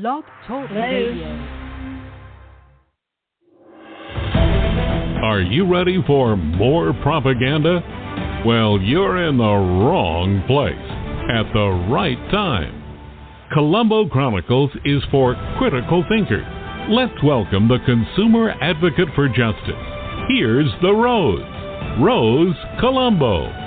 Blog Talk Radio. Are you ready for more propaganda? Well, you're in the wrong place at the right time. Colombo Chronicles is for critical thinkers. Let's welcome the consumer advocate for justice. Here's the Rose Colombo.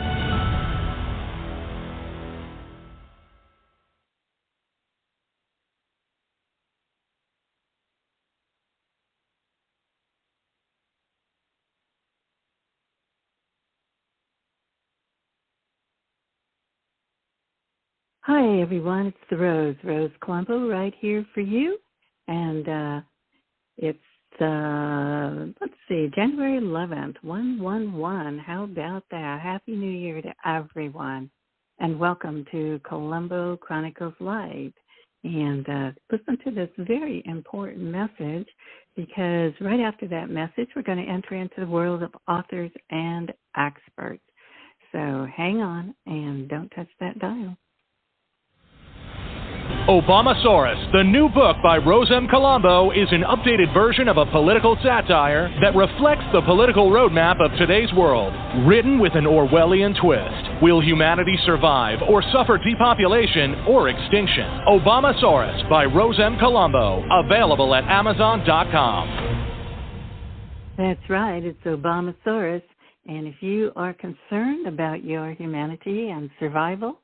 Hi, everyone. It's the Rose Colombo, right here for you. And it's, January 11th, 111. How about that? Happy New Year to everyone. And welcome to Colombo Chronicles Live. And listen to this very important message, because right after that message, we're going to enter into the world of authors and experts. So hang on and don't touch that dial. Obamasaurus, the new book by Rose M. Colombo, is an updated version of a political satire that reflects the political roadmap of today's world. Written with an Orwellian twist. Will humanity survive or suffer depopulation or extinction? Obamasaurus by Rose M. Colombo. Available at Amazon.com. That's right. It's Obamasaurus. And if you are concerned about your humanity and survival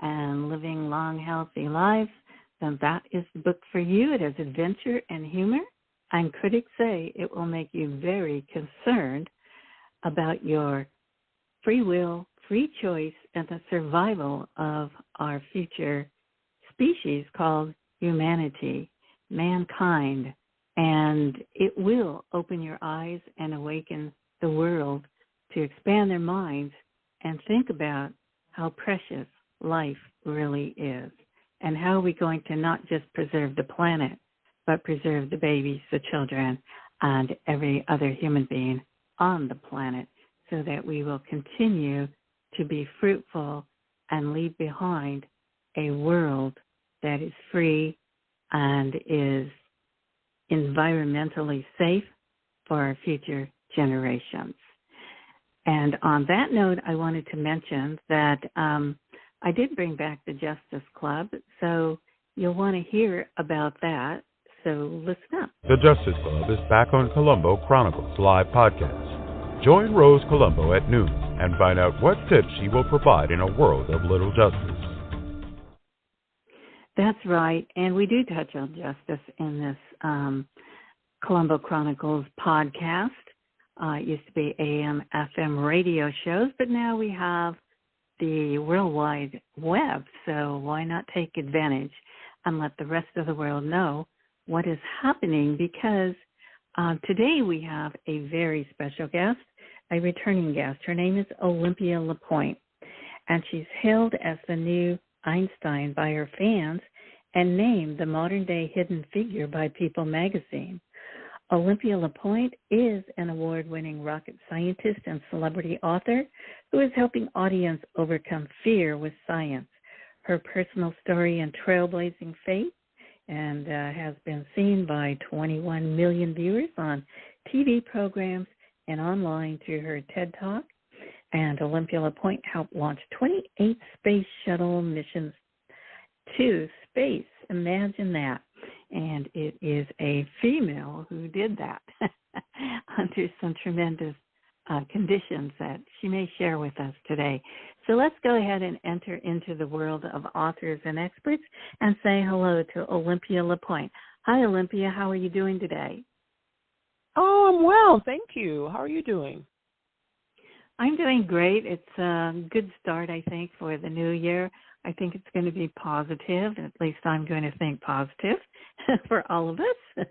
and living long, healthy lives, then that is the book for you. It has adventure and humor, and critics say it will make you very concerned about your free will, free choice, and the survival of our future species called humanity, mankind. And it will open your eyes and awaken the world to expand their minds and think about how precious life really is, and how are we going to not just preserve the planet, but preserve the babies, the children, and every other human being on the planet, so that we will continue to be fruitful and leave behind a world that is free and is environmentally safe for our future generations. And on that note, I wanted to mention that I did bring back the Justice Club, so you'll want to hear about that, so listen up. The Justice Club is back on Colombo Chronicles Live Podcast. Join Rose Colombo at noon and find out what tips she will provide in a world of little justice. That's right, and we do touch on justice in this Colombo Chronicles podcast. It used to be AM, FM radio shows, but now we have the World Wide Web, so why not take advantage and let the rest of the world know what is happening, because today we have a very special guest, a returning guest. Her name is Olympia Le Point, and she's hailed as the new Einstein by her fans and named the modern-day hidden figure by People magazine. Olympia Le Point is an award-winning rocket scientist and celebrity author who is helping audience overcome fear with science. Her personal story and trailblazing faith and has been seen by 21 million viewers on TV programs and online through her TED Talk. And Olympia Le Point helped launch 28 space shuttle missions to space. Imagine that. And it is a female who did that under some tremendous conditions that she may share with us today. So let's go ahead and enter into the world of authors and experts and say hello to Olympia Le Point. Hi, Olympia. How are you doing today? Oh, I'm well. Thank you. How are you doing? I'm doing great. It's a good start, I think, for the new year. I think it's going to be positive. At least I'm going to think positive for all of us.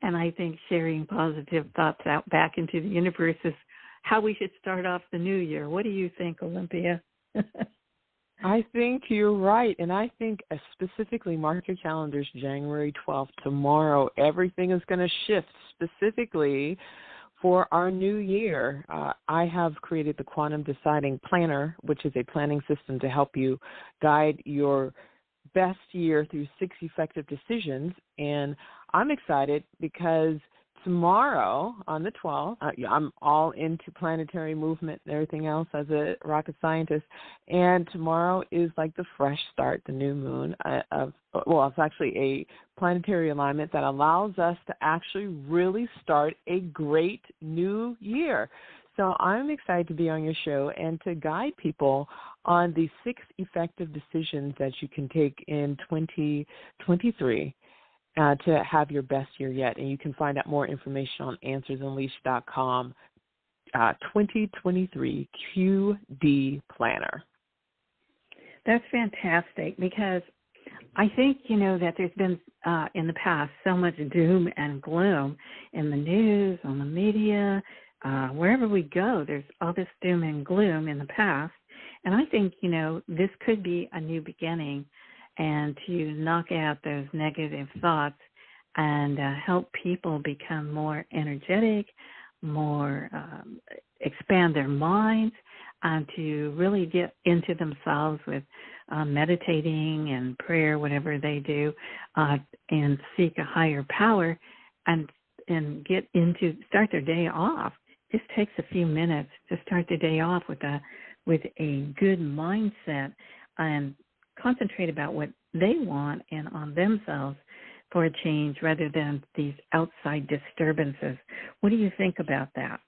And I think sharing positive thoughts out back into the universe is how we should start off the new year. What do you think, Olympia? I think you're right. And I think specifically mark your calendars January 12th, tomorrow. Everything is going to shift specifically for our new year. I have created the Quantum Deciding Planner, which is a planning system to help you guide your best year through 6 effective decisions. And I'm excited because tomorrow on the 12th, I'm all into planetary movement and everything else as a rocket scientist. And tomorrow is like the fresh start, the new moon it's actually a planetary alignment that allows us to actually really start a great new year. So I'm excited to be on your show and to guide people on the 6 effective decisions that you can take in 2023 to have your best year yet. And you can find out more information on AnswersUnleashed.com, 2023 QD Planner. That's fantastic, because I think, that there's been in the past so much doom and gloom in the news, on the media, wherever we go, there's all this doom and gloom in the past. And I think, this could be a new beginning, and to knock out those negative thoughts and help people become more energetic, more expand their minds, and to really get into themselves with meditating and prayer, whatever they do, and seek a higher power and start their day off. Just takes a few minutes to start the day off with a good mindset and concentrate about what they want and on themselves for a change rather than these outside disturbances. What do you think about that?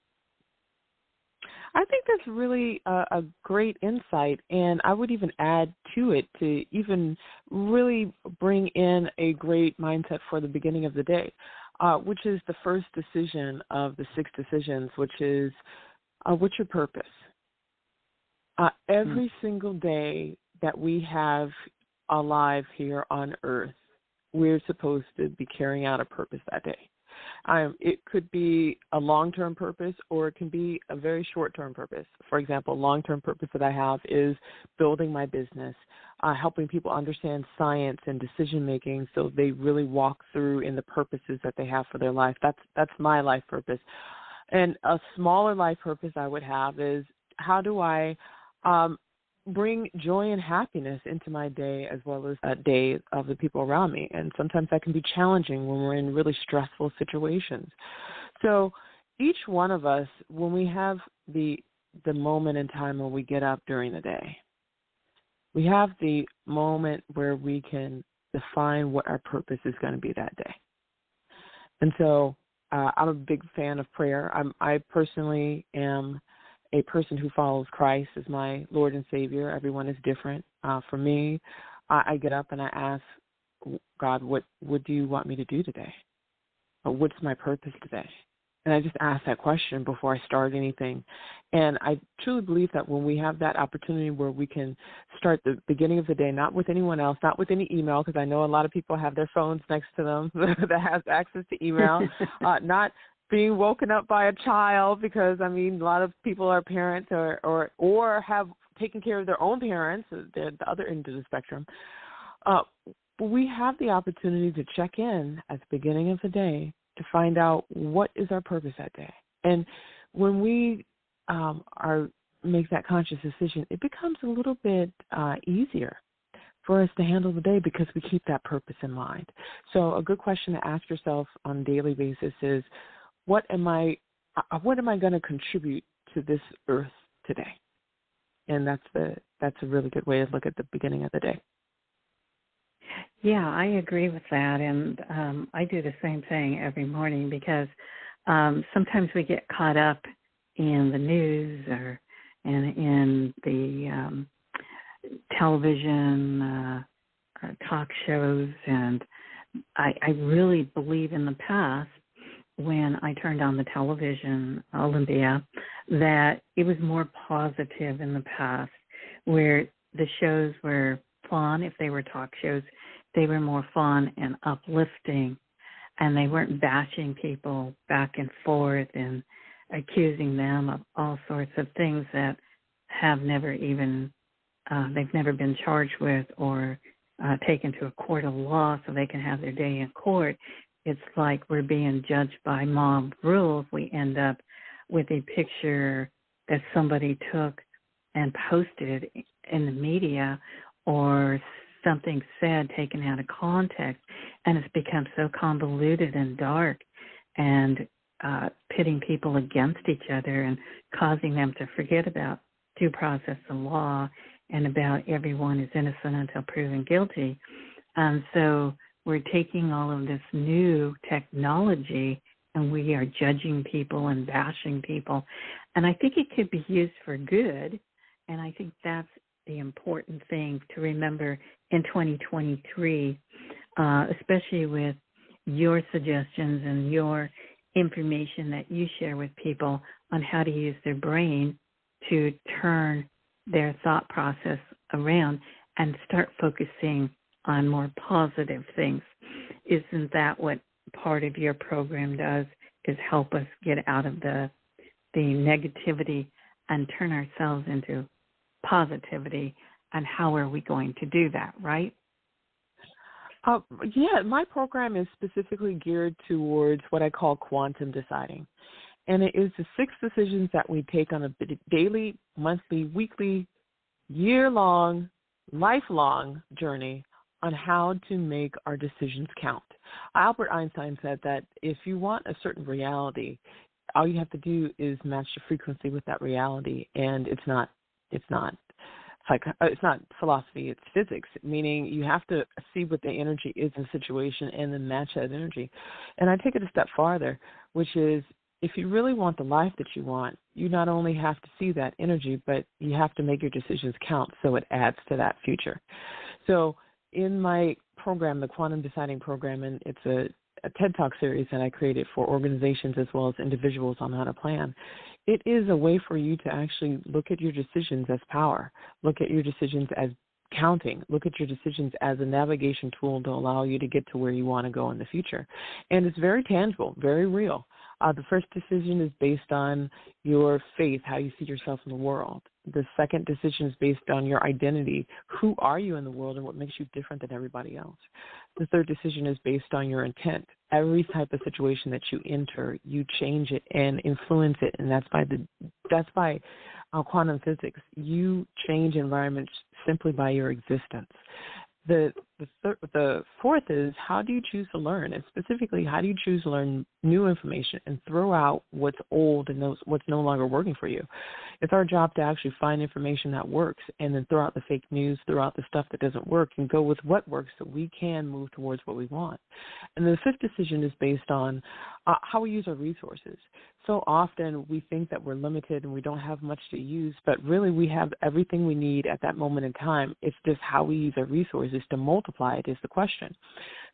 I think that's really a great insight, and I would even add to it to even really bring in a great mindset for the beginning of the day, which is the first decision of the 6 decisions, which is what's your purpose? Every single day that we have alive here on Earth, we're supposed to be carrying out a purpose that day. It could be a long-term purpose, or it can be a very short-term purpose. For example, long-term purpose that I have is building my business, helping people understand science and decision-making so they really walk through in the purposes that they have for their life. That's my life purpose. And a smaller life purpose I would have is, how do I bring joy and happiness into my day as well as a day of the people around me. And sometimes that can be challenging when we're in really stressful situations. So each one of us, when we have the moment in time when we get up during the day, we have the moment where we can define what our purpose is going to be that day. And so I'm a big fan of prayer. I personally am a person who follows Christ as my Lord and Savior. Everyone is different. For me, I get up and I ask God, what do you want me to do today? What's my purpose today? And I just ask that question before I start anything. And I truly believe that when we have that opportunity where we can start the beginning of the day, not with anyone else, not with any email, because I know a lot of people have their phones next to them that has access to email, not being woken up by a child, because, a lot of people are parents or have taken care of their own parents, the other end of the spectrum. But we have the opportunity to check in at the beginning of the day to find out what is our purpose that day. And when we make that conscious decision, it becomes a little bit easier for us to handle the day because we keep that purpose in mind. So a good question to ask yourself on a daily basis is, what am I going to contribute to this earth today? And that's a really good way to look at the beginning of the day. Yeah, I agree with that, and I do the same thing every morning because sometimes we get caught up in the news and in the television talk shows, and I really believe in the past, when I turned on the television, Olympia, that it was more positive in the past, where the shows were fun. If they were talk shows, they were more fun and uplifting, and they weren't bashing people back and forth and accusing them of all sorts of things that have never even, they've never been charged with or taken to a court of law so they can have their day in court. It's like we're being judged by mob rules. We end up with a picture that somebody took and posted in the media, or something said taken out of context, and it's become so convoluted and dark and pitting people against each other and causing them to forget about due process of law and about everyone is innocent until proven guilty. And so we're taking all of this new technology and we are judging people and bashing people. And I think it could be used for good. And I think that's the important thing to remember in 2023, especially with your suggestions and your information that you share with people on how to use their brain to turn their thought process around and start focusing on more positive things. Isn't that what part of your program does, is help us get out of the negativity and turn ourselves into positivity? And how are we going to do that, right? Yeah, my program is specifically geared towards what I call quantum deciding. And it is the 6 decisions that we take on a daily, monthly, weekly, year-long, lifelong journey on how to make our decisions count. Albert Einstein said that if you want a certain reality, all you have to do is match the frequency with that reality, and it's not philosophy, it's physics, meaning you have to see what the energy is in the situation and then match that energy. And I take it a step farther, which is if you really want the life that you want, you not only have to see that energy, but you have to make your decisions count so it adds to that future. So in my program, the Quantum Deciding Program, and it's a TED Talk series that I created for organizations as well as individuals on how to plan, it is a way for you to actually look at your decisions as power, look at your decisions as counting, look at your decisions as a navigation tool to allow you to get to where you want to go in the future. And it's very tangible, very real. The first decision is based on your faith, how you see yourself in the world. The second decision is based on your identity. Who are you in the world and what makes you different than everybody else? The third decision is based on your intent. Every type of situation that you enter, you change it and influence it, and that's by quantum physics. You change environments simply by your existence. The fourth is, how do you choose to learn? And specifically, how do you choose to learn new information and throw out what's old and what's no longer working for you? It's our job to actually find information that works and then throw out the fake news, throw out the stuff that doesn't work, and go with what works so we can move towards what we want. And the fifth decision is based on how we use our resources. So often we think that we're limited and we don't have much to use, but really we have everything we need at that moment in time. It's just how we use our resources to multiply it is the question.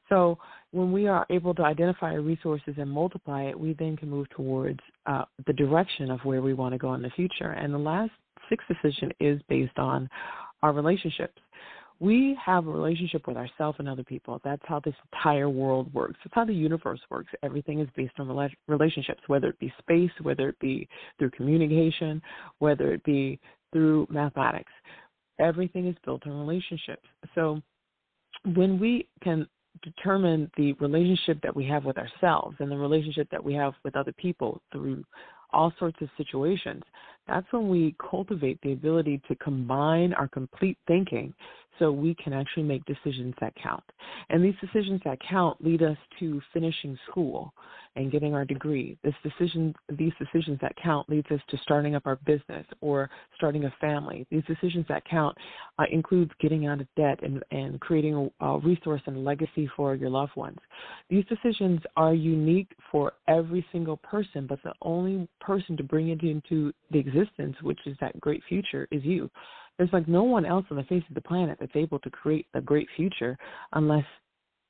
So when we are able to identify our resources and multiply it, we then can move towards the direction of where we want to go in the future. And the last sixth decision is based on our relationships. We have a relationship with ourselves and other people. That's how this entire world works. That's how the universe works. Everything is based on relationships, whether it be space, whether it be through communication, whether it be through mathematics. Everything is built on relationships. So when we can determine the relationship that we have with ourselves and the relationship that we have with other people through all sorts of situations, that's when we cultivate the ability to combine our complete thinking so we can actually make decisions that count. And these decisions that count lead us to finishing school and getting our degree. These decisions that count leads us to starting up our business or starting a family. These decisions that count includes getting out of debt and creating a resource and a legacy for your loved ones. These decisions are unique for every single person, but the only person to bring it into the existence, which is that great future, is you. There's like no one else on the face of the planet that's able to create a great future unless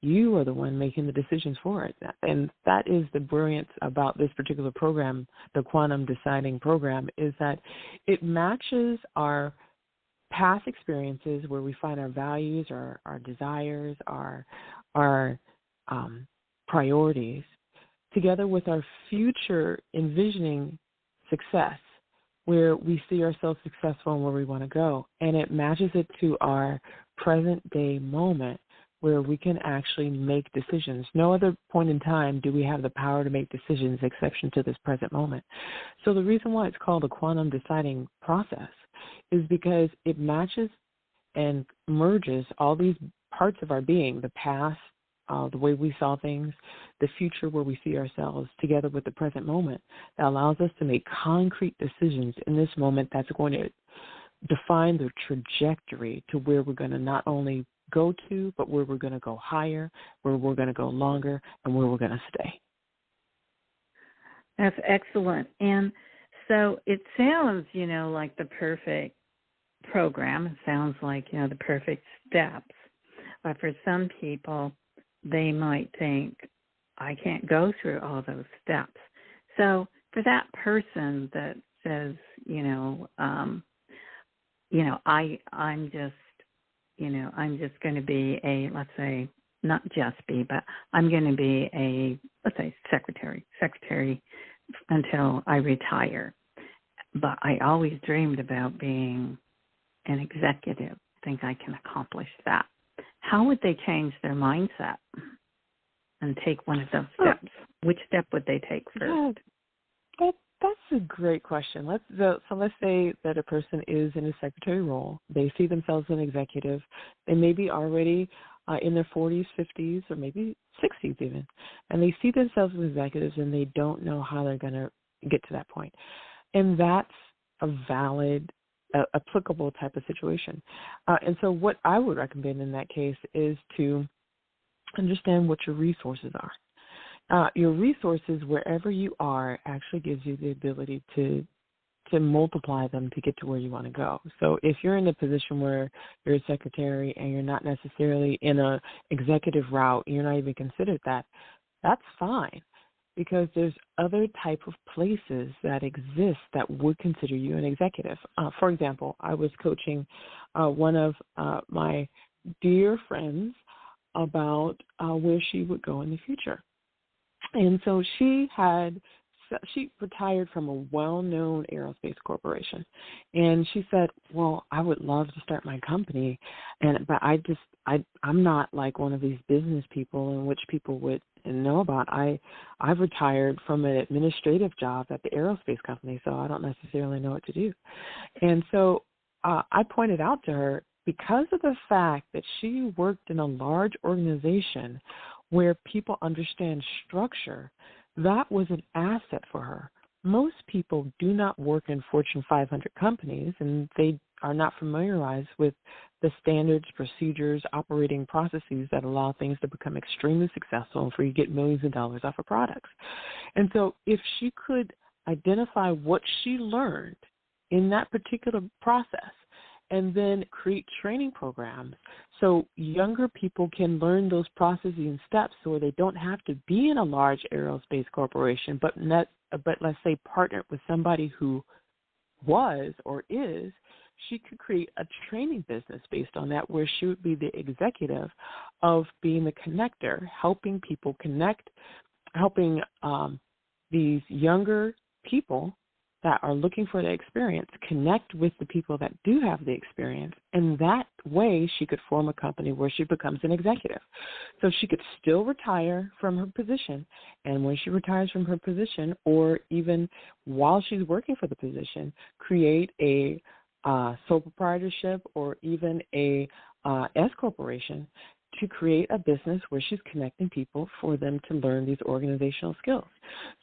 you are the one making the decisions for it. And that is the brilliance about this particular program, the Quantum Deciding Program, is that it matches our past experiences where we find our values, our desires, our priorities, together with our future envisioning success, where we see ourselves successful and where we want to go. And it matches it to our present day moment where we can actually make decisions. No other point in time do we have the power to make decisions exception to this present moment. So the reason why it's called a quantum deciding process is because it matches and merges all these parts of our being, the past, the way we saw things, the future where we see ourselves, together with the present moment, that allows us to make concrete decisions in this moment that's going to define the trajectory to where we're going to not only go to, but where we're going to go higher, where we're going to go longer, and where we're going to stay. That's excellent. And so it sounds, like the perfect program. It sounds like, the perfect steps. But for some people, they might think, I can't go through all those steps. So for that person that says, I'm just going to be a, let's say, not just be, but I'm going to be a, let's say, secretary until I retire. But I always dreamed about being an executive. I think I can accomplish that. How would they change their mindset and take one of those steps? Which step would they take first? That's a great question. So let's say that a person is in a secretary role. They see themselves as an executive. They may be already in their 40s, 50s, or maybe 60s even, and they see themselves as executives and they don't know how they're going to get to that point. And that's a valid, applicable type of situation. And so what I would recommend in that case is to understand what your resources are. Your resources, wherever you are, actually gives you the ability to multiply them to get to where you want to go. So if you're in a position where you're a secretary and you're not necessarily in a executive route, you're not even considered that, that's fine, because there's other type of places that exist that would consider you an executive. For example, I was coaching one of my dear friends about where she would go in the future. And so she retired from a well-known aerospace corporation. And she said, well, I would love to start my company, but I'm not like one of these business people in which people would know about. I've retired from an administrative job at the aerospace company, so I don't necessarily know what to do. And so I pointed out to her, because of the fact that she worked in a large organization where people understand structure, that was an asset for her. Most people do not work in Fortune 500 companies, and they are not familiarized with the standards, procedures, operating processes that allow things to become extremely successful and for you to get millions of dollars off of products. And so if she could identify what she learned in that particular process, and then create training programs so younger people can learn those processes and steps so they don't have to be in a large aerospace corporation, but let's say partnered with somebody who was or is, she could create a training business based on that, where she would be the executive of being the connector, helping people connect, helping these younger people that are looking for the experience connect with the people that do have the experience. And that way she could form a company where she becomes an executive. So she could still retire from her position. And when she retires from her position, or even while she's working for the position, create a sole proprietorship or even a S corporation to create a business where she's connecting people for them to learn these organizational skills.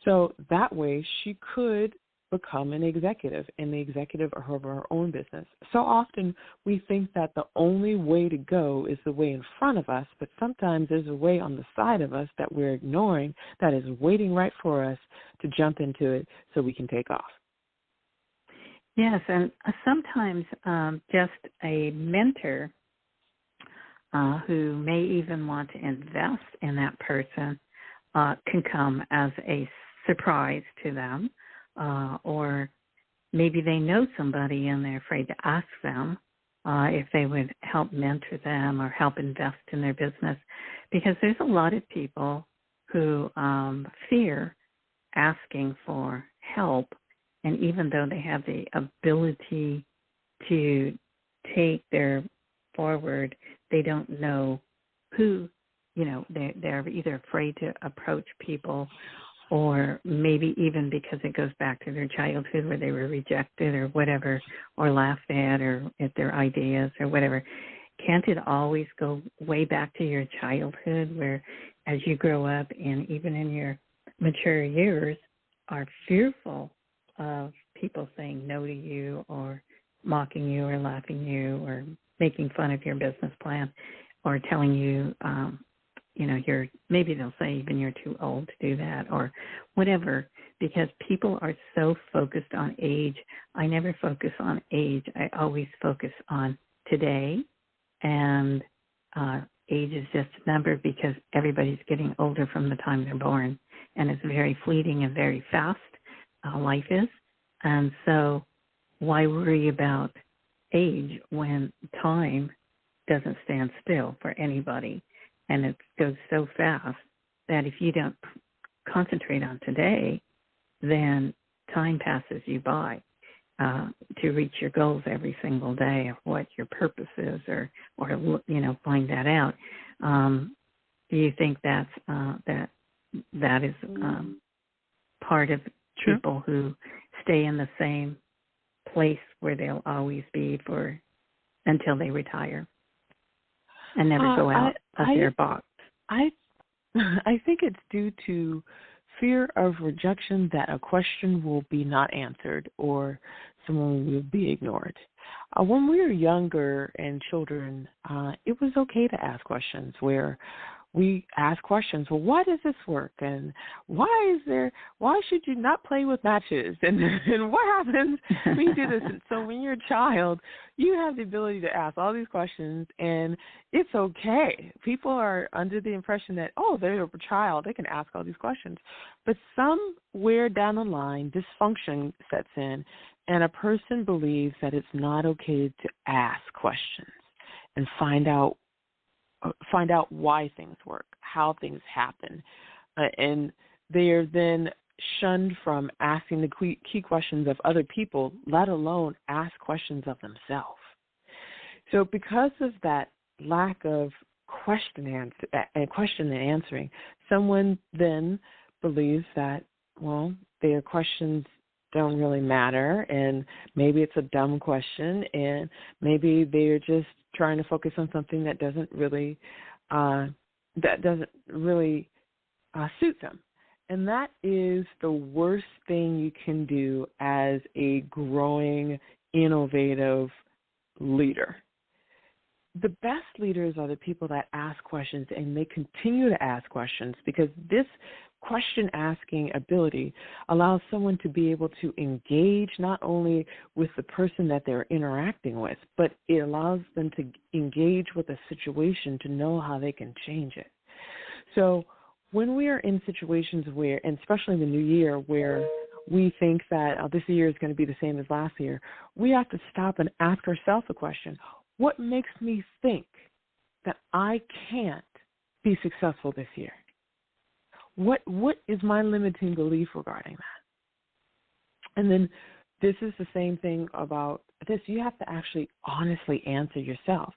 So that way she could become an executive and the executive of her own business. So often we think that the only way to go is the way in front of us, but sometimes there's a way on the side of us that we're ignoring that is waiting right for us to jump into it so we can take off. Yes, and sometimes just a mentor who may even want to invest in that person can come as a surprise to them. Or maybe they know somebody and they're afraid to ask them if they would help mentor them or help invest in their business, because there's a lot of people who fear asking for help, and even though they have the ability to take their forward, they don't know who, they're either afraid to approach people or maybe even because it goes back to their childhood where they were rejected or whatever, or laughed at, or at their ideas or whatever. Can't it always go way back to your childhood where as you grow up and even in your mature years are fearful of people saying no to you or mocking you or laughing you or making fun of your business plan or telling you, maybe they'll say even you're too old to do that or whatever, because people are so focused on age. I never focus on age. I always focus on today, and age is just a number because everybody's getting older from the time they're born, and it's very fleeting and very fast, life is. And so why worry about age when time doesn't stand still for anybody? And it goes so fast that if you don't concentrate on today, then time passes you by to reach your goals every single day of what your purpose is or find that out. Do you think that is part of people who stay in the same place where they'll always be until they retire and never go out of their box? I think it's due to fear of rejection, that a question will be not answered or someone will be ignored. When we were younger and children, it was okay to ask questions where we ask questions. Well, why does this work? And why should you not play with matches? And what happens when you do this? And so when you're a child, you have the ability to ask all these questions, and it's okay. People are under the impression that, they're a child, they can ask all these questions. But somewhere down the line, dysfunction sets in, and a person believes that it's not okay to ask questions and find out why things work, how things happen. And they are then shunned from asking the key questions of other people, let alone ask questions of themselves. So because of that lack of question and answering, someone then believes that, their questions don't really matter, and maybe it's a dumb question, and maybe they're just trying to focus on something that doesn't really suit them. And that is the worst thing you can do as a growing, innovative leader. The best leaders are the people that ask questions, and they continue to ask questions, because this question-asking ability allows someone to be able to engage not only with the person that they're interacting with, but it allows them to engage with a situation to know how they can change it. So when we are in situations where, and especially in the new year, where we think that this year is going to be the same as last year, we have to stop and ask ourselves the question, what makes me think that I can't be successful this year? What is my limiting belief regarding that? And then this is the same thing about this. You have to actually honestly answer yourself.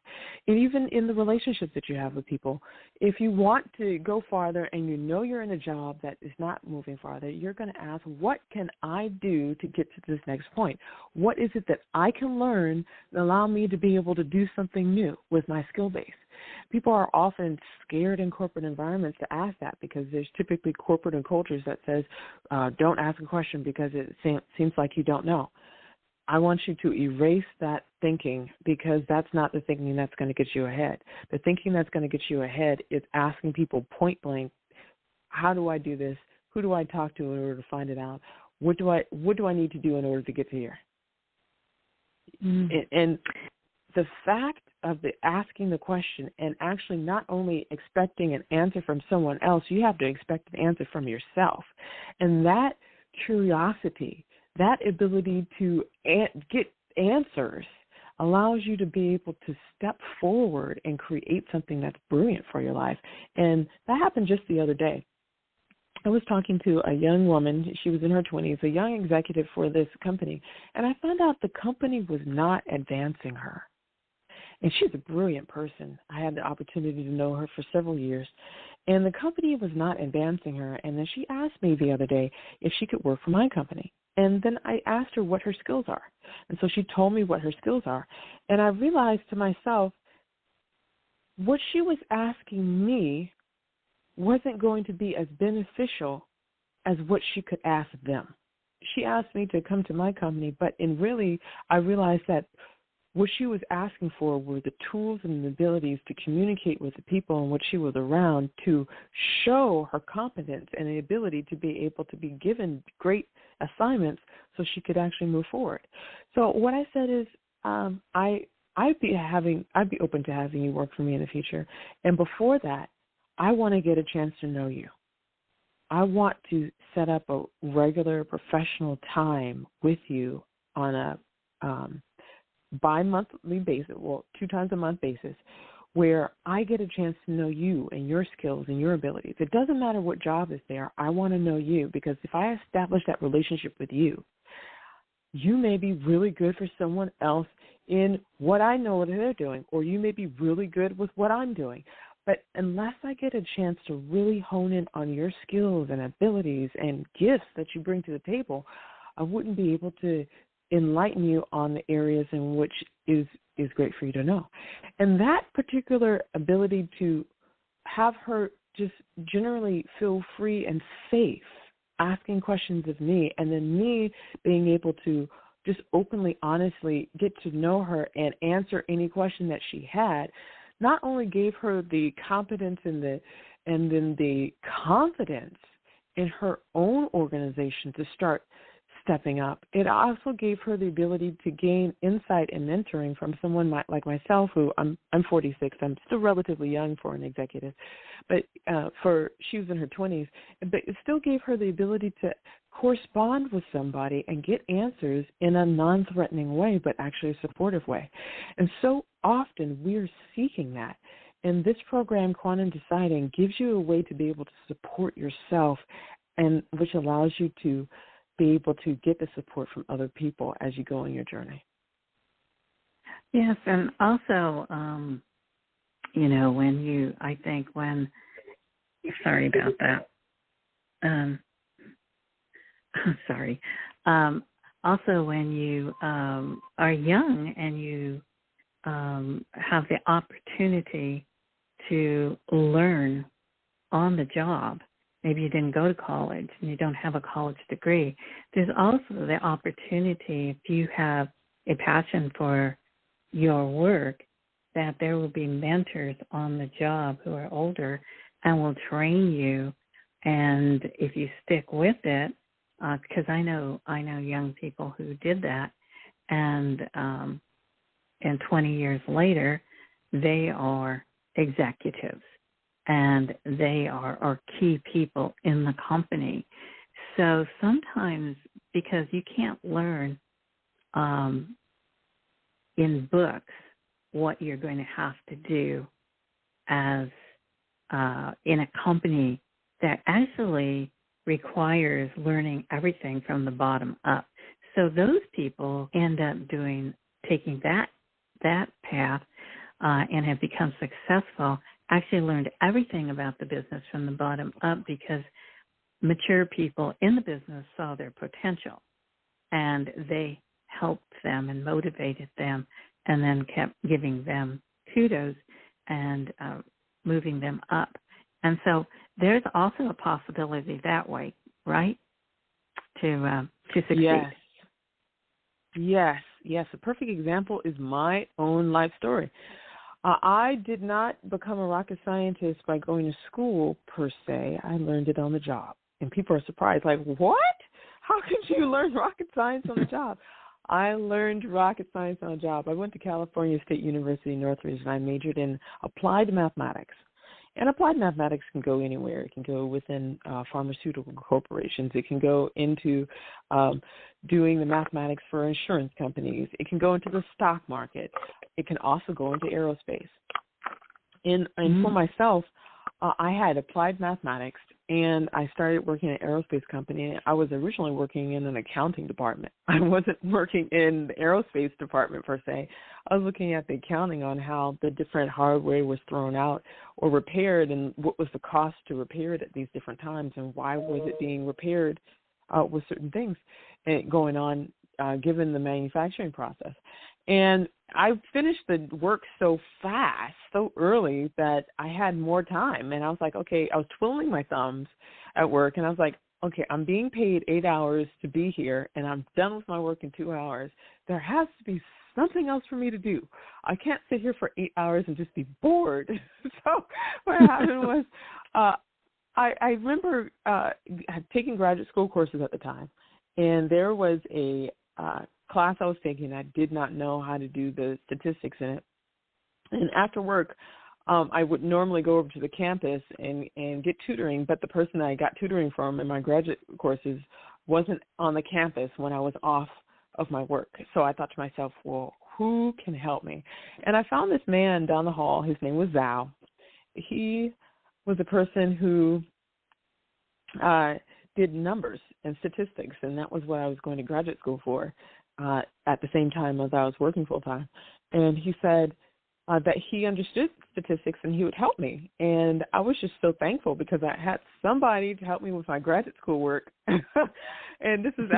And even in the relationships that you have with people, if you want to go farther and you know you're in a job that is not moving farther, you're going to ask, what can I do to get to this next point? What is it that I can learn that allow me to be able to do something new with my skill base? People are often scared in corporate environments to ask that, because there's typically corporate and cultures that says, don't ask a question because it seems like you don't know. I want you to erase that thinking, because that's not the thinking that's going to get you ahead. The thinking that's going to get you ahead is asking people point blank, how do I do this? Who do I talk to in order to find it out? What do I need to do in order to get here? And the fact of asking the question and actually not only expecting an answer from someone else, you have to expect an answer from yourself. And that curiosity, that ability to get answers, allows you to be able to step forward and create something that's brilliant for your life. And that happened just the other day. I was talking to a young woman. She was in her 20s, a young executive for this company, and I found out the company was not advancing her. And she's a brilliant person. I had the opportunity to know her for several years. And the company was not advancing her. And then she asked me the other day if she could work for my company. And then I asked her what her skills are. And so she told me what her skills are. And I realized to myself, what she was asking me wasn't going to be as beneficial as what she could ask them. She asked me to come to my company, but I realized that what she was asking for were the tools and the abilities to communicate with the people in which she was around, to show her competence and the ability to be able to be given great assignments so she could actually move forward. So what I said is, I'd be open to having you work for me in the future. And before that, I want to get a chance to know you. I want to set up a regular professional time with you on a bi-monthly basis, 2 times a month basis, where I get a chance to know you and your skills and your abilities. It doesn't matter what job is there. I want to know you, because if I establish that relationship with you, you may be really good for someone else in what I know what they're doing, or you may be really good with what I'm doing. But unless I get a chance to really hone in on your skills and abilities and gifts that you bring to the table, I wouldn't be able to enlighten you on the areas in which is great for you to know. And that particular ability to have her just generally feel free and safe asking questions of me, and then me being able to just openly, honestly get to know her and answer any question that she had, not only gave her the competence and then the confidence in her own organization to start stepping up, it also gave her the ability to gain insight and mentoring from someone like myself, who I'm 46. I'm still relatively young for an executive, but she was in her 20s. But it still gave her the ability to correspond with somebody and get answers in a non-threatening way, but actually a supportive way. And so often we're seeking that. And this program, Quantum Deciding, gives you a way to be able to support yourself, and which allows you to be able to get the support from other people as you go on your journey. Yes, and also, sorry about that. Sorry. Also, when you are young and you have the opportunity to learn on the job, maybe you didn't go to college and you don't have a college degree, there's also the opportunity, if you have a passion for your work, that there will be mentors on the job who are older and will train you. And if you stick with it, because I know young people who did that, and 20 years later, they are executives, and they are key people in the company. So sometimes, because you can't learn in books what you're going to have to do as in a company that actually requires learning everything from the bottom up. So those people end up taking that path and have become successful, actually learned everything about the business from the bottom up, because mature people in the business saw their potential, and they helped them and motivated them, and then kept giving them kudos and moving them up. And so there's also a possibility that way, right, to succeed. Yes. A perfect example is my own life story. I did not become a rocket scientist by going to school, per se. I learned it on the job. And people are surprised, like, what? How could you learn rocket science on the job? I learned rocket science on the job. I went to California State University, Northridge, and I majored in applied mathematics. And applied mathematics can go anywhere. It can go within pharmaceutical corporations. It can go into doing the mathematics for insurance companies. It can go into the stock market. It can also go into aerospace. And for myself, I had applied mathematics, and I started working in an aerospace company. I was originally working in an accounting department. I wasn't working in the aerospace department per se. I was looking at the accounting on how the different hardware was thrown out or repaired, and what was the cost to repair it at these different times, and why was it being repaired with certain things going on given the manufacturing process. And I finished the work so fast, so early, that I had more time. And I was like, okay, I was twiddling my thumbs at work, and I was like, okay, I'm being paid 8 hours to be here, and I'm done with my work in 2 hours. There has to be something else for me to do. I can't sit here for 8 hours and just be bored. So what happened was I remember taking graduate school courses at the time, and there was a class I was taking. I did not know how to do the statistics in it. And after work, I would normally go over to the campus and get tutoring, but the person that I got tutoring from in my graduate courses wasn't on the campus when I was off of my work. So I thought to myself, well, who can help me? And I found this man down the hall. His name was Zhao. He was a person who did numbers and statistics, and that was what I was going to graduate school for at the same time as I was working full-time. And he said that he understood statistics and he would help me. And I was just so thankful because I had somebody to help me with my graduate school work. And this is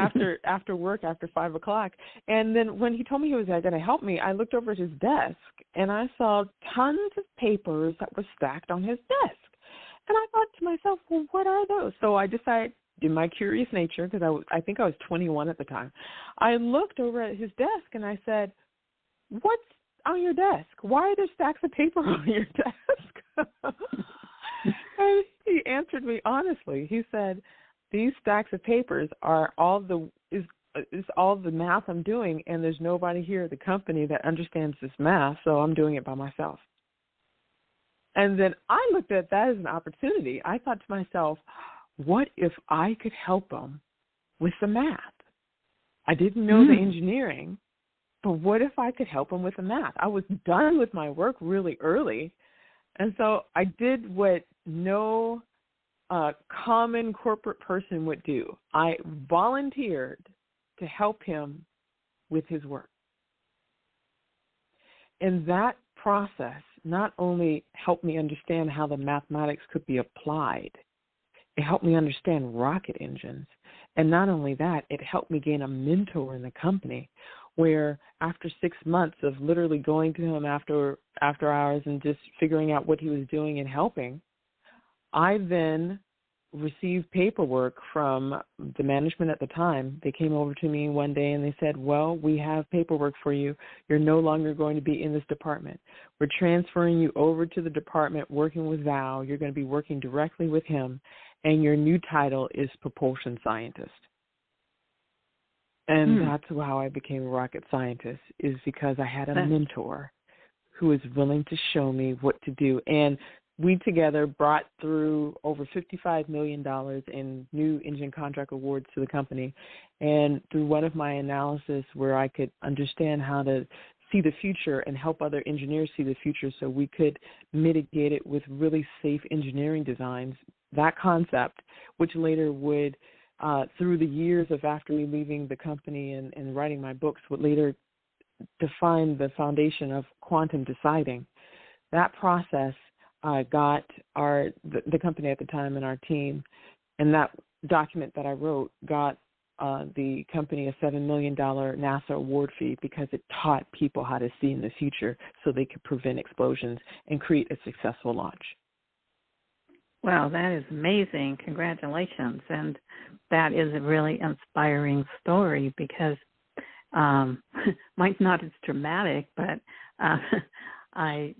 after work, after 5 o'clock. And then when he told me he was going to help me, I looked over at his desk and I saw tons of papers that were stacked on his desk. And I thought to myself, well, what are those? So I decided, in my curious nature, because I think I was 21 at the time, I looked over at his desk and I said, what's on your desk? Why are there stacks of paper on your desk? And he answered me honestly. He said, these stacks of papers are all is all the math I'm doing, and there's nobody here at the company that understands this math, so I'm doing it by myself. And then I looked at that as an opportunity. I thought to myself, what if I could help them with the math? I didn't know the engineering, but what if I could help them with the math? I was done with my work really early, and so I did what no common corporate person would do. I volunteered to help him with his work. And that process not only helped me understand how the mathematics could be applied, it helped me understand rocket engines. And not only that, it helped me gain a mentor in the company where after 6 months of literally going to him after hours and just figuring out what he was doing and helping, I then received paperwork from the management at the time. They came over to me one day and they said, well, we have paperwork for you. You're no longer going to be in this department. We're transferring you over to the department working with Zhao. You're going to be working directly with him, and your new title is propulsion scientist. And that's how I became a rocket scientist, is because I had a mentor who was willing to show me what to do. And we together brought through over $55 million in new engine contract awards to the company. And through one of my analysis where I could understand how to see the future and help other engineers see the future so we could mitigate it with really safe engineering designs, that concept, which later would, through the years of after me leaving the company and writing my books, would later define the foundation of quantum deciding. That process got the company at the time and our team, and that document that I wrote got the company a $7 million NASA award fee because it taught people how to see in the future so they could prevent explosions and create a successful launch. Wow, that is amazing. Congratulations. And that is a really inspiring story because mine's not as dramatic, but I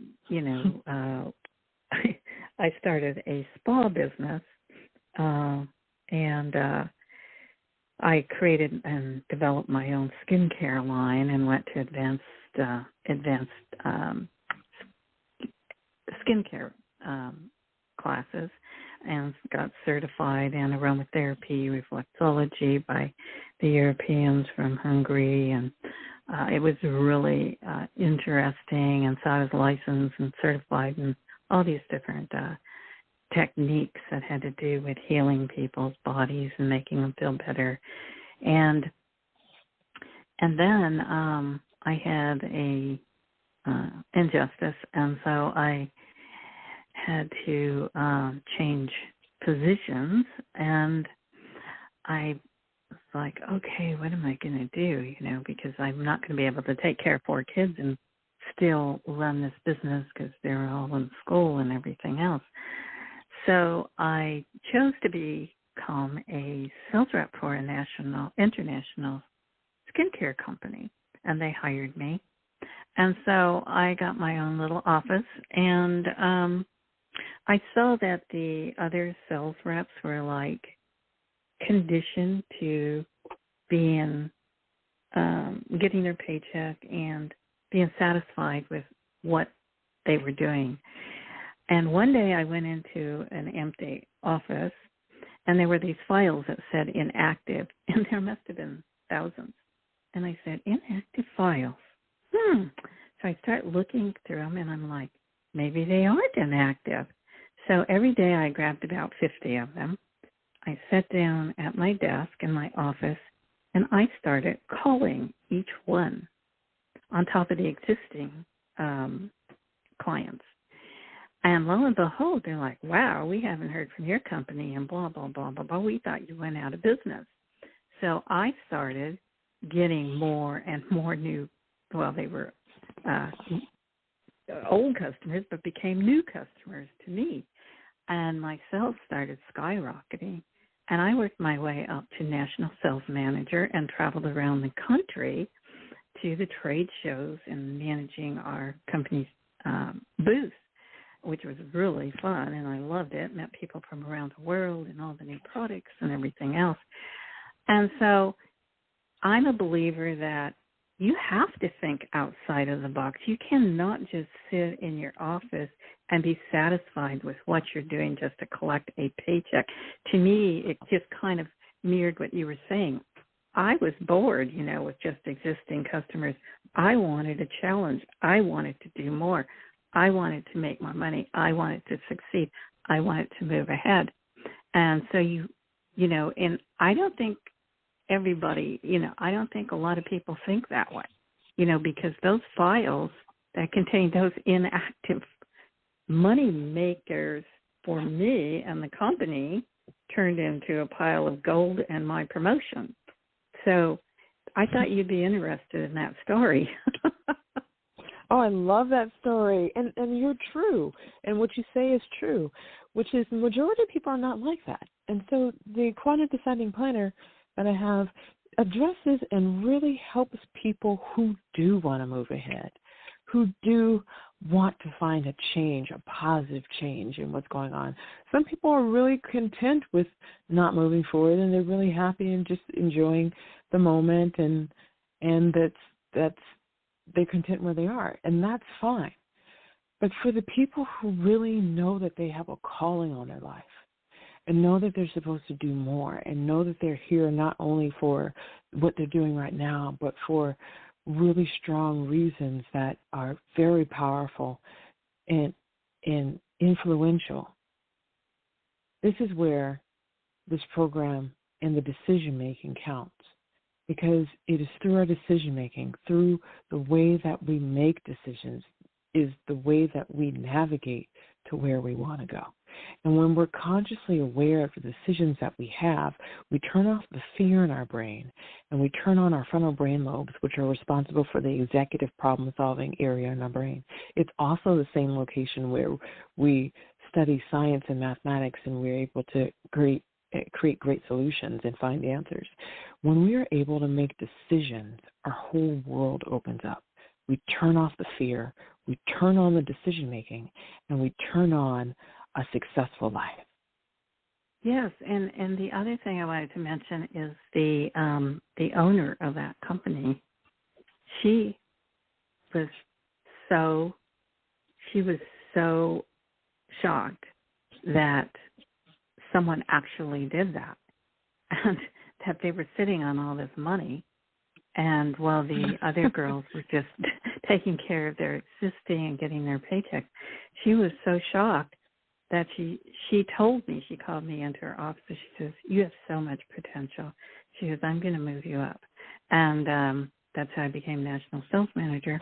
started a spa business, and I created and developed my own skincare line and went to advanced skincare classes and got certified in aromatherapy, reflexology by the Europeans from Hungary, and it was really interesting, and so I was licensed and certified in all these different techniques that had to do with healing people's bodies and making them feel better. And then I had a injustice, and so I had to change positions, and I was like, okay, what am I going to do, because I'm not going to be able to take care of 4 kids and still run this business because they're all in school and everything else. So I chose to become a sales rep for a international skincare company, and they hired me. And so I got my own little office, and I saw that the other sales reps were like conditioned to being getting their paycheck and being satisfied with what they were doing. And one day I went into an empty office, and there were these files that said inactive, and there must have been thousands. And I said, inactive files. So I start looking through them, and I'm like, maybe they aren't inactive. So every day I grabbed about 50 of them. I sat down at my desk in my office, and I started calling each one on top of the existing clients. And lo and behold, they're like, wow, we haven't heard from your company and blah, blah, blah, blah, blah. We thought you went out of business. So I started getting more and more new, they were old customers, but became new customers to me. And my sales started skyrocketing. And I worked my way up to national sales manager and traveled around the country to the trade shows and managing our company's booth, which was really fun, and I loved it. Met people from around the world and all the new products and everything else. And so I'm a believer that you have to think outside of the box. You cannot just sit in your office and be satisfied with what you're doing just to collect a paycheck. To me, it just kind of mirrored what you were saying. I was bored, with just existing customers. I wanted a challenge. I wanted to do more. I wanted to make more money. I wanted to succeed. I wanted to move ahead. And so and I don't think everybody, I don't think a lot of people think that way, because those files that contain those inactive money makers for me and the company turned into a pile of gold and my promotion. So I thought you'd be interested in that story. Oh, I love that story. And you're true. And what you say is true, which is the majority of people are not like that. And so the Quantum Deciding Planner that I have addresses and really helps people who do want to move ahead, who do want to find a change, a positive change in what's going on. Some people are really content with not moving forward, and they're really happy and just enjoying the moment, and that's they're content where they are, and that's fine. But for the people who really know that they have a calling on their life and know that they're supposed to do more and know that they're here not only for what they're doing right now, but for really strong reasons that are very powerful and influential, this is where this program and the decision-making counts. Because it is through our decision-making, through the way that we make decisions, is the way that we navigate to where we want to go. And when we're consciously aware of the decisions that we have, we turn off the fear in our brain, and we turn on our frontal brain lobes, which are responsible for the executive problem-solving area in our brain. It's also the same location where we study science and mathematics, and we're able to create great solutions and find answers. When we are able to make decisions, our whole world opens up. We turn off the fear, we turn on the decision-making, and we turn on a successful life. Yes, and the other thing I wanted to mention is the owner of that company. She was so shocked that someone actually did that, and that they were sitting on all this money, and while the other girls were just taking care of their existing and getting their paychecks, she was so shocked that she told me, she called me into her office. She says, you have so much potential. She says, I'm going to move you up. And that's how I became national sales manager.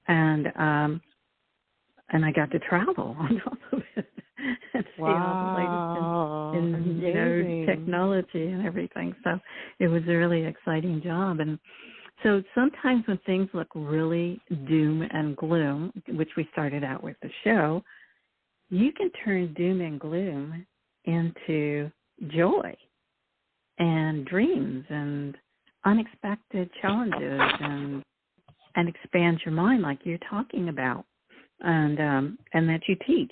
And I got to travel on top of it and see all the latest in technology and everything. So it was a really exciting job. And so sometimes when things look really doom and gloom, which we started out with the show, you can turn doom and gloom into joy and dreams and unexpected challenges and expand your mind like you're talking about, and that you teach.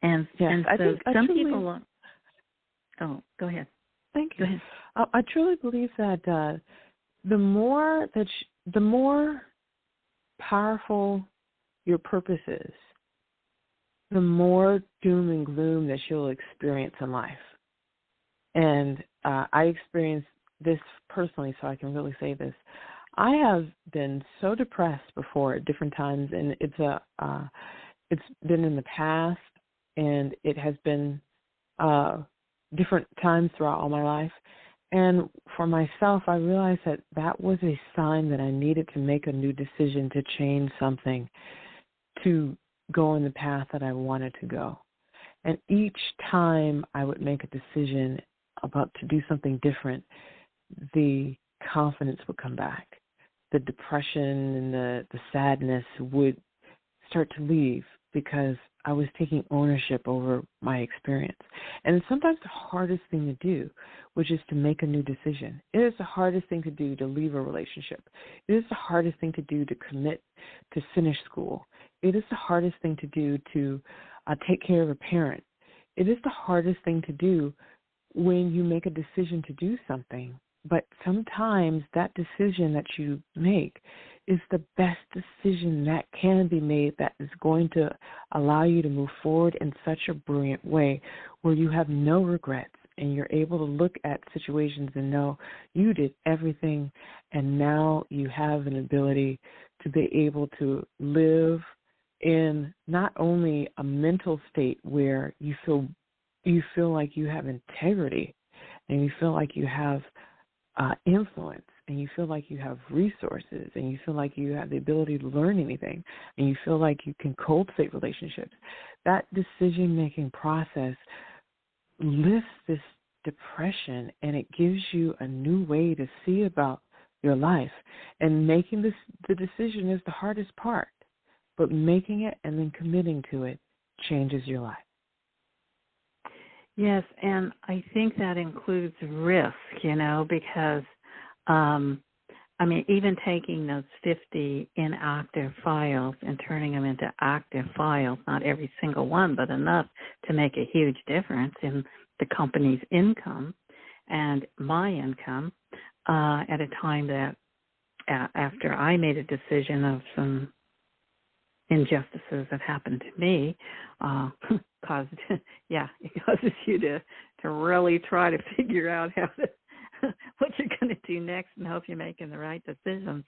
And, yes, and I so think some people... Oh, go ahead. Thank you. Go ahead. I truly believe that the more powerful your purpose is, the more doom and gloom that you'll experience in life. And I experienced this personally, so I can really say this. I have been so depressed before at different times, and it's been in the past, and it has been different times throughout all my life. And for myself, I realized that was a sign that I needed to make a new decision to change something, to go in the path that I wanted to go. And each time I would make a decision about to do something different, the confidence would come back. The depression and the sadness would start to leave because I was taking ownership over my experience. And it's sometimes the hardest thing to do, which is to make a new decision. It is the hardest thing to do to leave a relationship. It is the hardest thing to do to commit to finish school. It is the hardest thing to do to take care of a parent. It is the hardest thing to do when you make a decision to do something. But sometimes that decision that you make is the best decision that can be made, that is going to allow you to move forward in such a brilliant way where you have no regrets and you're able to look at situations and know you did everything, and now you have an ability to be able to live in not only a mental state where you feel like you have integrity and you feel like you have influence, and you feel like you have resources, and you feel like you have the ability to learn anything, and you feel like you can cultivate relationships. That decision-making process lifts this depression, and it gives you a new way to see about your life. And making the decision is the hardest part, but making it and then committing to it changes your life. Yes, and I think that includes risk, because, even taking those 50 inactive files and turning them into active files, not every single one, but enough to make a huge difference in the company's income and my income at a time that after I made a decision of some injustices that happened to me, it causes you to really try to figure out what you're going to do next and hope you're making the right decisions.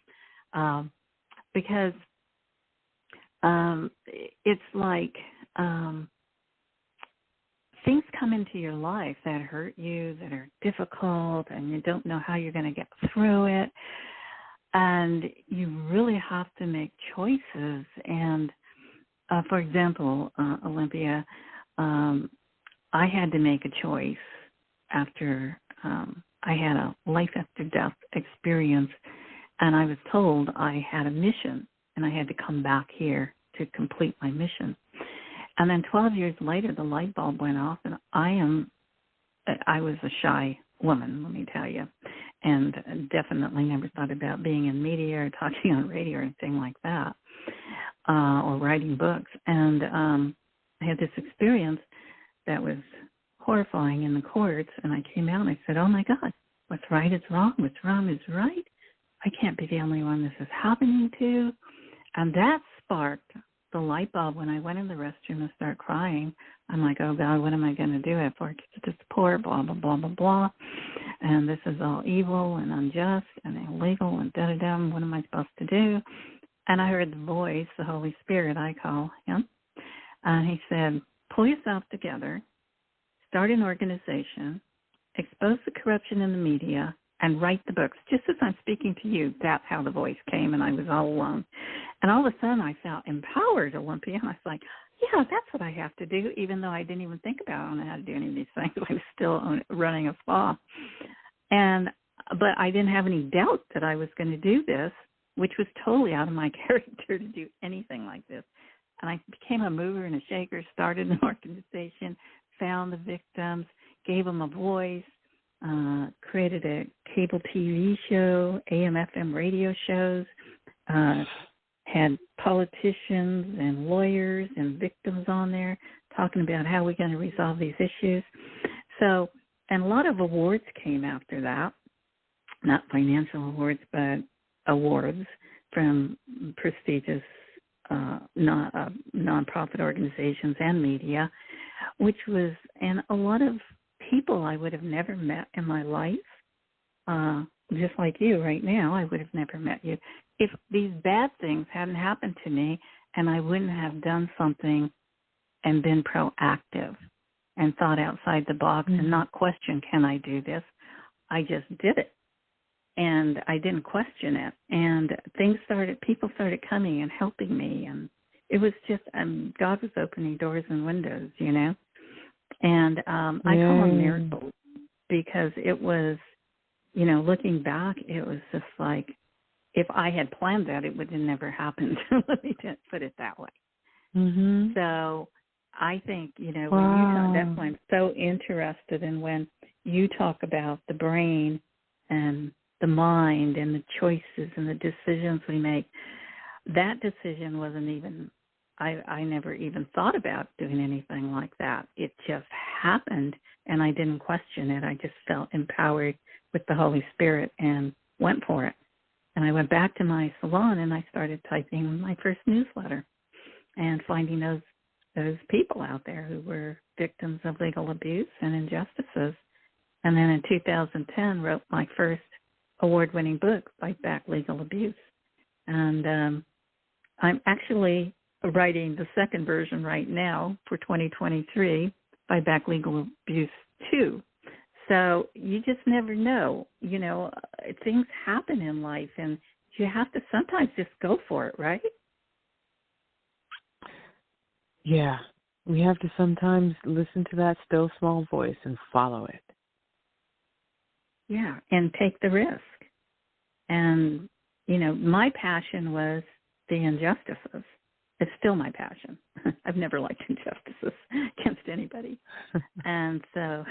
Because it's like things come into your life that hurt you, that are difficult, and you don't know how you're going to get through it. And you really have to make choices. And, for example, Olympia, I had to make a choice after I had a life-after-death experience, and I was told I had a mission, and I had to come back here to complete my mission. And then 12 years later, the light bulb went off, and I was a shy woman, let me tell you, and definitely never thought about being in media or talking on radio or anything like that, or writing books. And I had this experience that was horrifying in the courts, and I came out and I said, oh my God, what's right is wrong, what's wrong is right. I can't be the only one this is happening to. And that sparked the light bulb. When I went in the restroom and started crying, I'm like, oh God, what am I going to do it for? It's just poor, blah, blah, blah, blah, blah. And this is all evil and unjust and illegal and da-da-da. What am I supposed to do? And I heard the voice, the Holy Spirit, I call him. And he said, pull yourself together, start an organization, expose the corruption in the media, and write the books. Just as I'm speaking to you, that's how the voice came, and I was all alone. And all of a sudden, I felt empowered, Olympia. And I was like, yeah, that's what I have to do, even though I didn't even think about, I don't know how to do any of these things. I was still running a spa. But I didn't have any doubt that I was going to do this, which was totally out of my character to do anything like this. And I became a mover and a shaker, started an organization, found the victims, gave them a voice, created a cable TV show, AM, FM radio shows, had politicians and lawyers and victims on there talking about how we're going to resolve these issues. So, and a lot of awards came after that, not financial awards, but awards from prestigious nonprofit organizations and media, which was, and a lot of people I would have never met in my life, just like you right now, I would have never met you if these bad things hadn't happened to me, and I wouldn't have done something and been proactive and thought outside the box and not question, can I do this? I just did it. And I didn't question it. And people started coming and helping me. And it was just, God was opening doors and windows, you know. And I call them miracles because it was, you know, looking back, it was just like, if I had planned that, it would have never happened. Let me just put it that way. Mm-hmm. So I think, you know, when you talk, that's why I'm so interested in when you talk about the brain and the mind and the choices and the decisions we make. That decision wasn't even, I never even thought about doing anything like that. It just happened, and I didn't question it. I just felt empowered with the Holy Spirit and went for it. And I went back to my salon, and I started typing my first newsletter and finding those people out there who were victims of legal abuse and injustices. And then in 2010, wrote my first award-winning book, Fight Back Legal Abuse. And I'm actually writing the second version right now for 2023, Fight Back Legal Abuse 2. So you just never know. You know, things happen in life, and you have to sometimes just go for it, right? Yeah. We have to sometimes listen to that still small voice and follow it. Yeah, and take the risk. And, you know, my passion was the injustices. It's still my passion. I've never liked injustices against anybody. And so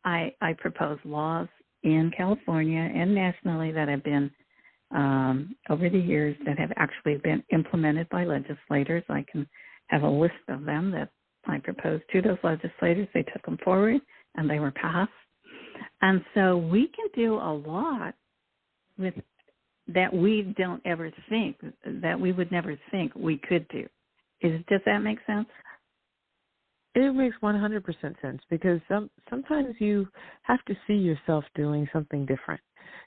I propose laws in California and nationally that have been, over the years, that have actually been implemented by legislators. I can have a list of them that I proposed to those legislators. They took them forward, and they were passed. And so we can do a lot with that we don't ever think, that we would never think we could do. Does that make sense? It makes 100% sense, because sometimes you have to see yourself doing something different.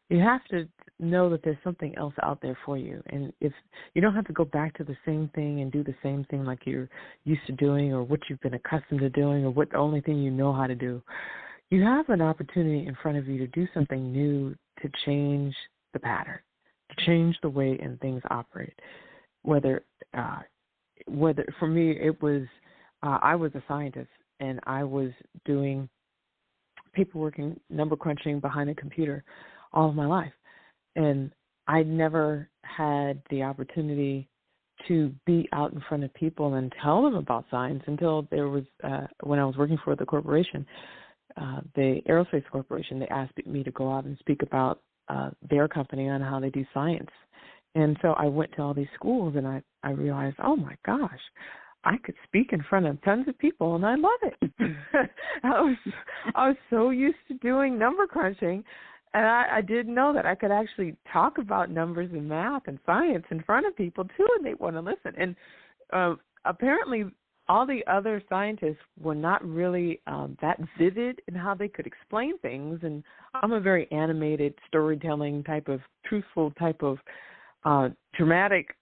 You have to know that there's something else out there for you. And if you don't have to go back to the same thing and do the same thing like you're used to doing, or what you've been accustomed to doing, or what the only thing you know how to do. You have an opportunity in front of you to do something new, to change the pattern, to change the way and things operate. Whether for me, it was, I was a scientist, and I was doing paperwork and number crunching behind a computer all of my life. And I never had the opportunity to be out in front of people and tell them about science until there was, when I was working for the corporation, the Aerospace Corporation, they asked me to go out and speak about their company on how they do science. And so I went to all these schools, and I realized, oh, my gosh, I could speak in front of tons of people, and I love it. I was so used to doing number crunching, and I didn't know that I could actually talk about numbers and math and science in front of people, too, and they want to listen. And apparently all the other scientists were not really that vivid in how they could explain things. And I'm a very animated storytelling type of, truthful type of, dramatic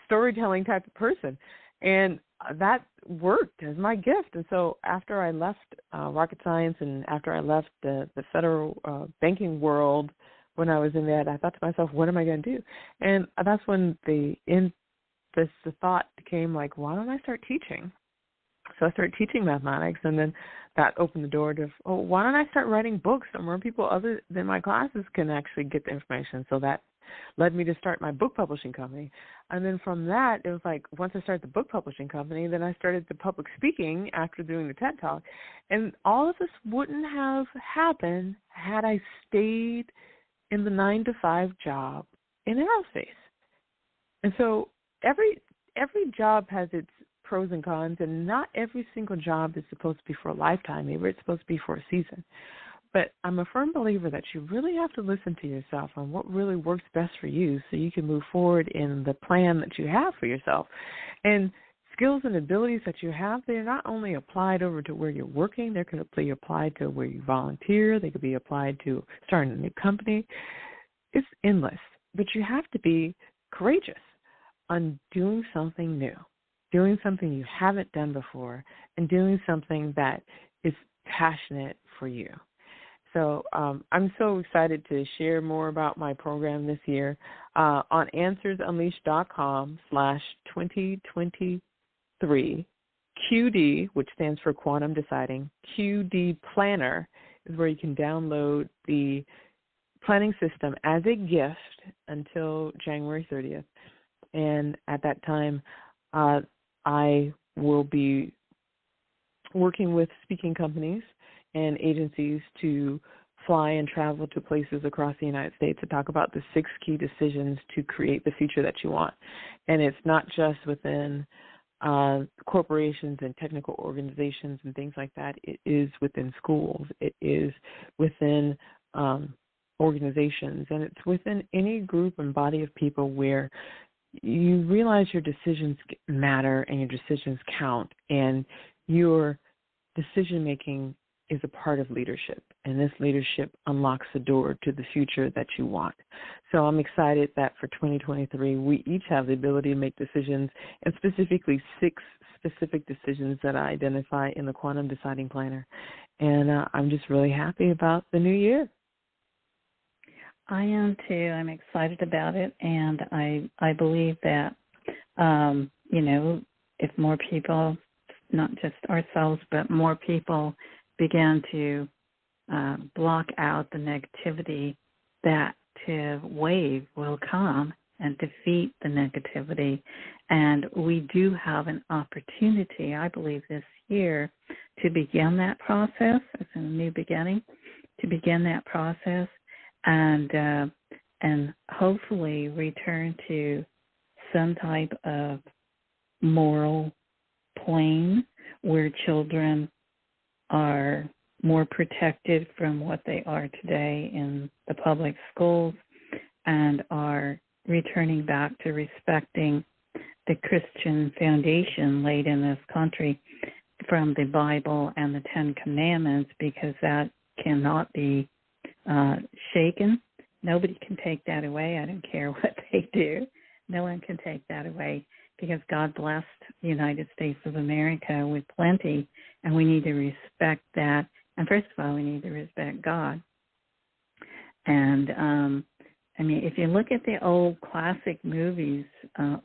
storytelling type of person. And that worked as my gift. And so after I left rocket science and after I left the federal banking world, when I was in that, I thought to myself, what am I going to do? And that's when the thought came, like, why don't I start teaching? So I started teaching mathematics, and then that opened the door to, why don't I start writing books so more people other than my classes can actually get the information? So that led me to start my book publishing company. And then from that, it was like, once I started the book publishing company, then I started the public speaking after doing the TED Talk. And all of this wouldn't have happened had I stayed in the 9-to-5 job in aerospace. And so every job has its pros and cons, and not every single job is supposed to be for a lifetime. Maybe it's supposed to be for a season. But I'm a firm believer that you really have to listen to yourself on what really works best for you so you can move forward in the plan that you have for yourself. And skills and abilities that you have, they're not only applied over to where you're working, they can be applied to where you volunteer, they could be applied to starting a new company. It's endless. But you have to be courageous on doing something new, doing something you haven't done before, and doing something that is passionate for you. So I'm so excited to share more about my program this year on AnswersUnleashed.com/2023. QD, which stands for Quantum Deciding, QD Planner is where you can download the planning system as a gift until January 30th. And at that time, I will be working with speaking companies and agencies to fly and travel to places across the United States to talk about the 6 key decisions to create the future that you want. And it's not just within corporations and technical organizations and things like that. It is within schools. It is within organizations. And it's within any group and body of people where you realize your decisions matter and your decisions count, and your decision-making is a part of leadership, and this leadership unlocks the door to the future that you want. So I'm excited that for 2023, we each have the ability to make decisions, and specifically 6 specific decisions that I identify in the Quantum Deciding Planner. And I'm just really happy about the new year. I am too. I'm excited about it, and I believe that, if more people, not just ourselves, but more people begin to block out the negativity, that wave will come and defeat the negativity. And we do have an opportunity, I believe, this year to begin that process. It's a new beginning, to begin that process and hopefully return to some type of moral plane where children are more protected from what they are today in the public schools and are returning back to respecting the Christian foundation laid in this country from the Bible and the 10 Commandments, because that cannot be shaken. Nobody can take that away. I don't care what they do. No one can take that away, because God blessed the United States of America with plenty, and we need to respect that. And first of all, we need to respect God. And, if you look at the old classic movies,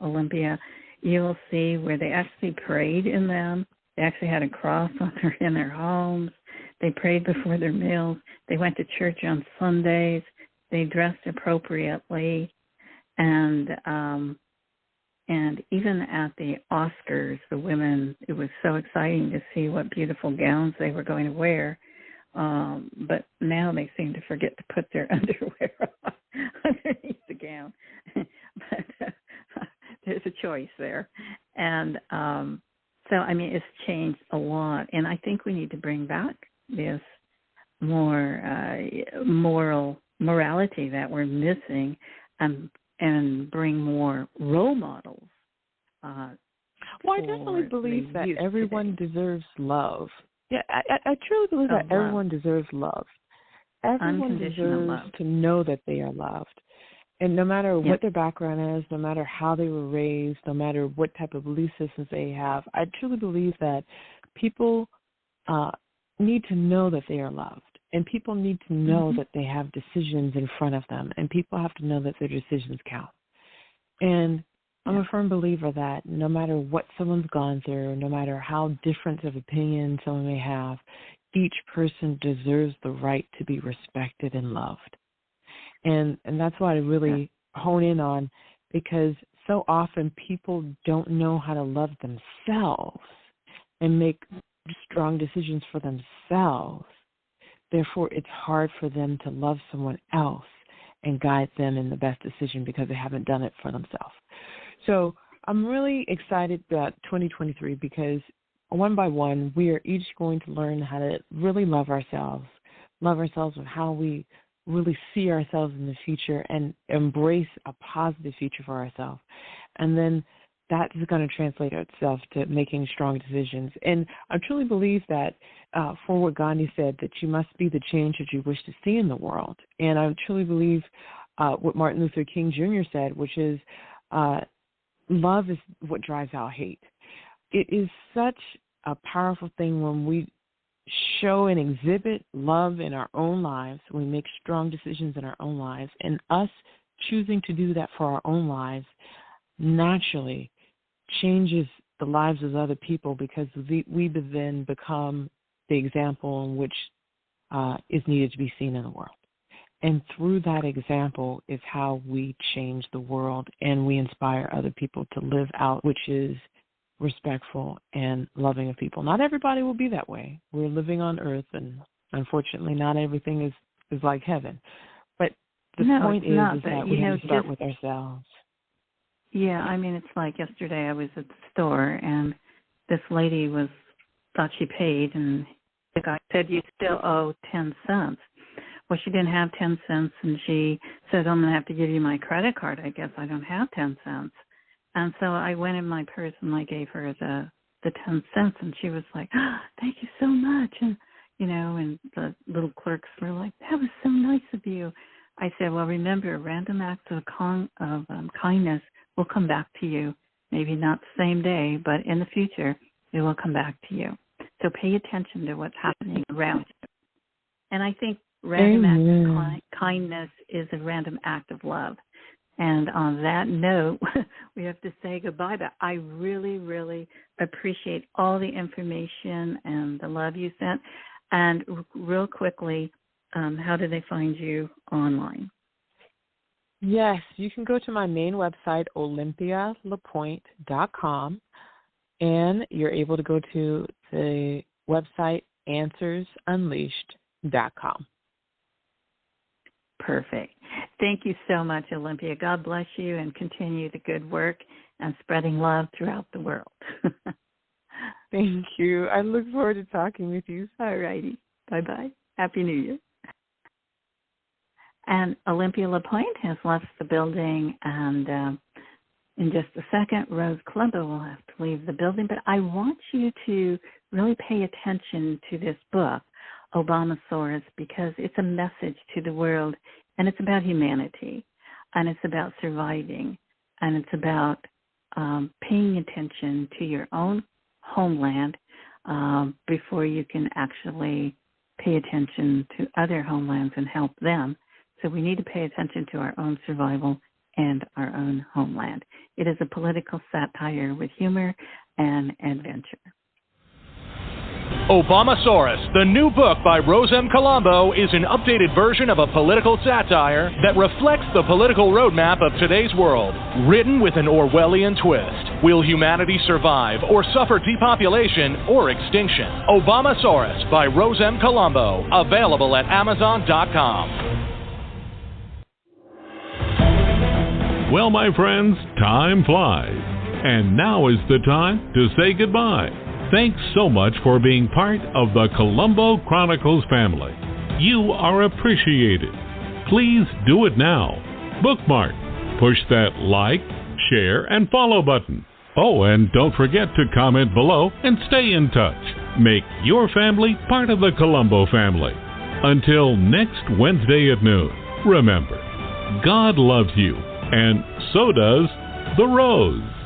Olympia, you'll see where they actually prayed in them. They actually had a cross in their homes. They prayed before their meals. They went to church on Sundays. They dressed appropriately. And even at the Oscars, the women, it was so exciting to see what beautiful gowns they were going to wear. But now they seem to forget to put their underwear on underneath the gown. But there's a choice there. And it's changed a lot. And I think we need to bring back this more morality that we're missing, and bring more role models. I definitely believe that everyone deserves love. Yeah, I truly believe that everyone deserves love. Everyone deserves love. To know that they are loved. And no matter what their background is, no matter how they were raised, no matter what type of belief systems they have, I truly believe that people need to know that they are loved. And people need to know that they have decisions in front of them. And people have to know that their decisions count. And I'm a firm believer that no matter what someone's gone through, no matter how different of opinion someone may have, each person deserves the right to be respected and loved. And that's what I really hone in on, because so often people don't know how to love themselves and make strong decisions for themselves. Therefore, it's hard for them to love someone else and guide them in the best decision because they haven't done it for themselves. So I'm really excited about 2023 because one by one, we are each going to learn how to really love ourselves with how we really see ourselves in the future and embrace a positive future for ourselves. And then that is going to translate itself to making strong decisions. And I truly believe that for what Gandhi said, that you must be the change that you wish to see in the world. And I truly believe what Martin Luther King Jr. said, which is love is what drives out hate. It is such a powerful thing when we show and exhibit love in our own lives, we make strong decisions in our own lives, and us choosing to do that for our own lives naturally changes the lives of other people because we then become the example in which is needed to be seen in the world. And through that example is how we change the world and we inspire other people to live out, which is respectful and loving of people. Not everybody will be that way. We're living on earth, and unfortunately not everything is like heaven. But the point is that we have to start with ourselves. Yeah, I mean, it's like yesterday I was at the store, and this lady thought she paid, and the guy said, you still owe 10 cents. Well, she didn't have 10 cents, and she said, I'm going to have to give you my credit card. I guess I don't have 10 cents. And so I went in my purse, and I gave her the 10 cents, and she was like, thank you so much. And, and the little clerks were like, that was so nice of you. I said, well, remember, random acts of kindness will come back to you. Maybe not the same day, but in the future, it will come back to you. So pay attention to what's happening around you. And I think random act of kindness is a random act of love. And on that note, we have to say goodbye. But I really, really appreciate all the information and the love you sent. And real quickly, how do they find you online? Yes, you can go to my main website, OlympiaLePoint.com, and you're able to go to the website AnswersUnleashed.com. Perfect. Thank you so much, Olympia. God bless you and continue the good work and spreading love throughout the world. Thank you. I look forward to talking with you. All righty. Bye-bye. Happy New Year. And Olympia Le Point has left the building, and in just a second, Rose Colombo will have to leave the building. But I want you to really pay attention to this book, Obamasaurus, because it's a message to the world, and it's about humanity, and it's about surviving, and it's about paying attention to your own homeland before you can actually pay attention to other homelands and help them. So we need to pay attention to our own survival and our own homeland. It is a political satire with humor and adventure. Obamasaurus, the new book by Rose M. Colombo, is an updated version of a political satire that reflects the political roadmap of today's world, written with an Orwellian twist. Will humanity survive or suffer depopulation or extinction? Obamasaurus by Rose M. Colombo, available at Amazon.com. Well, my friends, time flies, and now is the time to say goodbye. Thanks so much for being part of the Colombo Chronicles family. You are appreciated. Please do it now. Bookmark, push that like, share, and follow button. Oh, and don't forget to comment below and stay in touch. Make your family part of the Colombo family. Until next Wednesday at noon, remember, God loves you, and so does the rose.